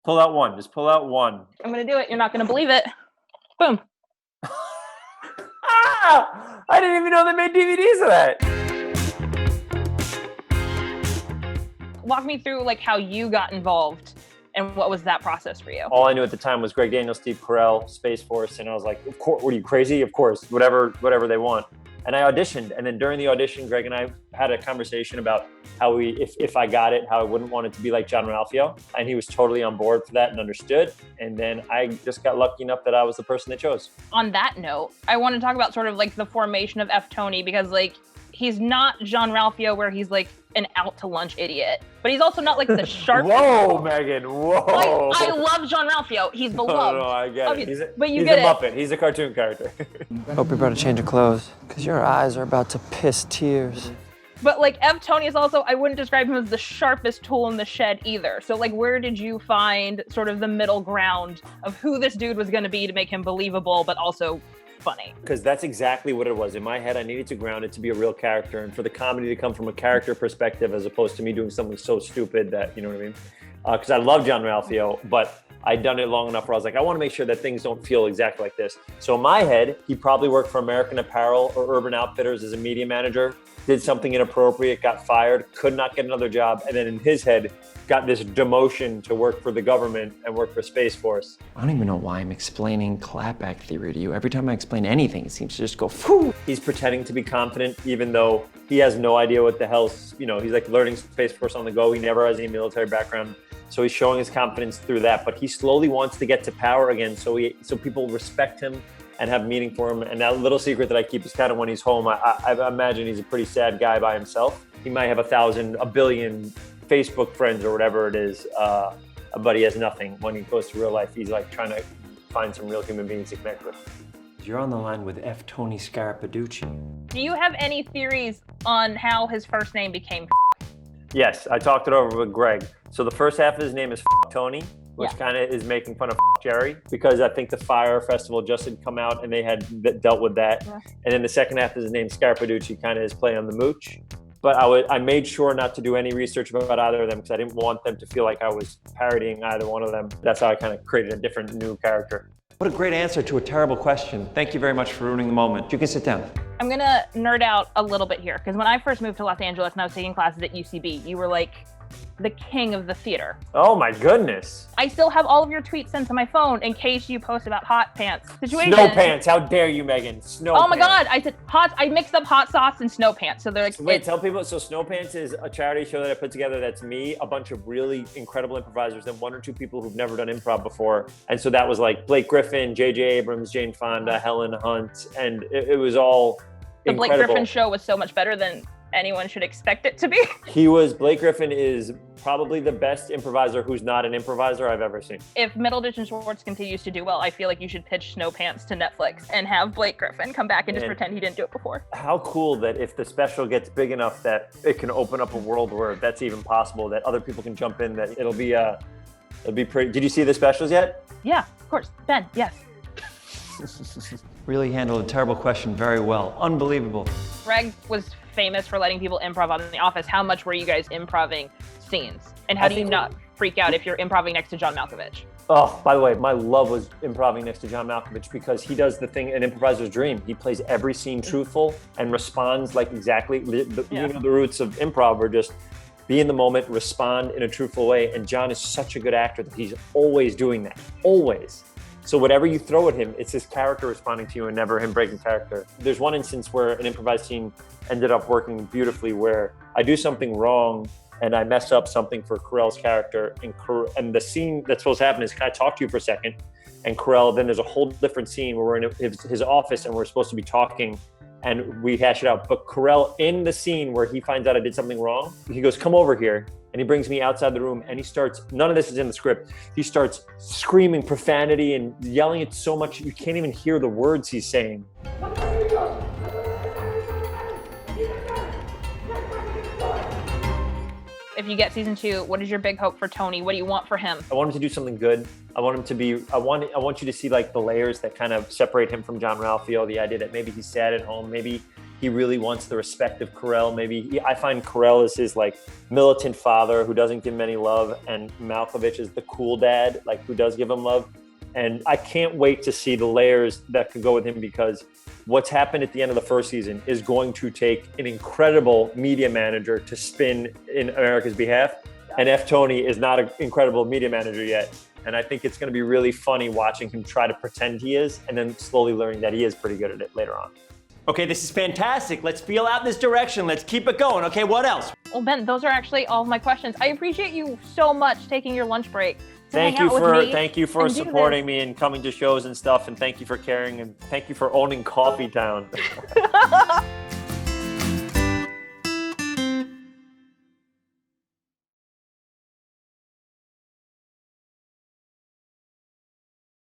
Pull out one. Just pull out one. I'm gonna do it. You're not gonna believe it. Boom. Ah! I didn't even know they made DVDs of that. Walk me through like how you got involved and what was that process for you? All I knew at the time was Greg Daniels, Steve Carell, Space Force, and I was like, of course, what are you, crazy? Of course, whatever they want. And I auditioned, and then during the audition, Greg and I had a conversation about how if I got it, how I wouldn't want it to be like Jean-Ralphio, and he was totally on board for that and understood. And then I just got lucky enough that I was the person they chose. On that note, I want to talk about sort of like the formation of F. Tony, because like he's not Jean-Ralphio where he's like an out to lunch idiot, but he's also not like the sharp. Whoa, Megan, whoa. Like, I love Jean-Ralphio. He's beloved. No, I get it. But you he's get a it. Muppet. He's a cartoon character. Hope you brought a change of clothes, because your eyes are about to piss tears. But like F. Tony is also, I wouldn't describe him as the sharpest tool in the shed either. So like, where did you find sort of the middle ground of who this dude was going to be to make him believable, but also funny? Because that's exactly what it was. In my head, I needed to ground it to be a real character and for the comedy to come from a character perspective as opposed to me doing something so stupid that, you know what I mean? Because I love Jean-Ralphio, but I'd done it long enough where I was like, I want to make sure that things don't feel exactly like this. So in my head, he probably worked for American Apparel or Urban Outfitters as a media manager, did something inappropriate, got fired, could not get another job, and then in his head, got this demotion to work for the government and work for Space Force. I don't even know why I'm explaining clapback theory to you. Every time I explain anything, it seems to just go, phew. He's pretending to be confident, even though he has no idea what the hell's, he's like learning Space Force on the go. He never has any military background. So he's showing his confidence through that, but he slowly wants to get to power again. So people respect him and have meaning for him. And that little secret that I keep is kind of when he's home, I imagine he's a pretty sad guy by himself. He might have 1,000, 1 billion Facebook friends or whatever it is, but he has nothing. When he goes to real life, he's like trying to find some real human beings to connect with. You're on the line with F. Tony Scarapaducci. Do you have any theories on how his first name became? Yes, I talked it over with Greg. So the first half of his name is Tony, which kind of is making fun of Jerry, because I think the Fire Festival just had come out and they had dealt with that. Yeah. And then the second half of his name, Scarapaducci, kind of is play on the mooch. But I made sure not to do any research about either of them because I didn't want them to feel like I was parodying either one of them. That's how I kind of created a different new character. What a great answer to a terrible question. Thank you very much for ruining the moment. You can sit down. I'm gonna nerd out a little bit here, because when I first moved to Los Angeles and I was taking classes at UCB, you were like the king of the theater. Oh my goodness. I still have all of your tweets sent to my phone in case you post about hot pants situations. Snowpants, how dare you, Megan? Snowpants. Oh my God, I said I mixed up hot sauce and Snowpants. So they're like, wait, tell people, so Snowpants is a charity show that I put together that's me, a bunch of really incredible improvisers, and 1 or 2 people who've never done improv before. And so that was like Blake Griffin, J.J. Abrams, Jane Fonda, Helen Hunt, and it was all the incredible. Blake Griffin show was so much better than anyone should expect it to be. Blake Griffin is probably the best improviser who's not an improviser I've ever seen. If Middleditch and Schwartz continues to do well, I feel like you should pitch Snowpants to Netflix and have Blake Griffin come back and just pretend he didn't do it before. How cool that if the special gets big enough that it can open up a world where that's even possible, that other people can jump in, that it'll be pretty. Did you see the specials yet? Yeah, of course. Ben, yes. Really handled a terrible question very well. Unbelievable. Greg was famous for letting people improv on The Office. How much were you guys improving scenes? And how do you not freak out if you're improving next to John Malkovich? Oh, by the way, my love was improving next to John Malkovich because he does the thing, an improviser's dream. He plays every scene truthful and responds like exactly, the roots of improv are just be in the moment, respond in a truthful way. And John is such a good actor that he's always doing that, always. So whatever you throw at him, it's his character responding to you and never him breaking character. There's one instance where an improvised scene ended up working beautifully where I do something wrong and I mess up something for Carell's character. And the scene that's supposed to happen is, can I talk to you for a second? And Carell, then there's a whole different scene where we're in his office and we're supposed to be talking and we hash it out. But Carell, in the scene where he finds out I did something wrong, he goes, come over here. And he brings me outside the room and he starts, none of this is in the script. He starts screaming profanity and yelling it so much you can't even hear the words he's saying. If you get season 2, what is your big hope for Tony? What do you want for him? I want him to do something good. I want him to be, I want you to see like the layers that kind of separate him from Jean-Ralphio, the idea that maybe he's sad at home, maybe he really wants the respect of Carell. I find Carell is his like militant father who doesn't give him any love, and Malkovich is the cool dad, like who does give him love. And I can't wait to see the layers that could go with him, because what's happened at the end of the first season is going to take an incredible media manager to spin in America's behalf. And F. Tony is not an incredible media manager yet. And I think it's going to be really funny watching him try to pretend he is, and then slowly learning that he is pretty good at it later on. Okay, this is fantastic. Let's feel out this direction. Let's keep it going. Okay, what else? Well, Ben, those are actually all of my questions. I appreciate you so much taking your lunch break. Thank you for supporting me and coming to shows and stuff, and thank you for caring, and thank you for owning Coffee Town.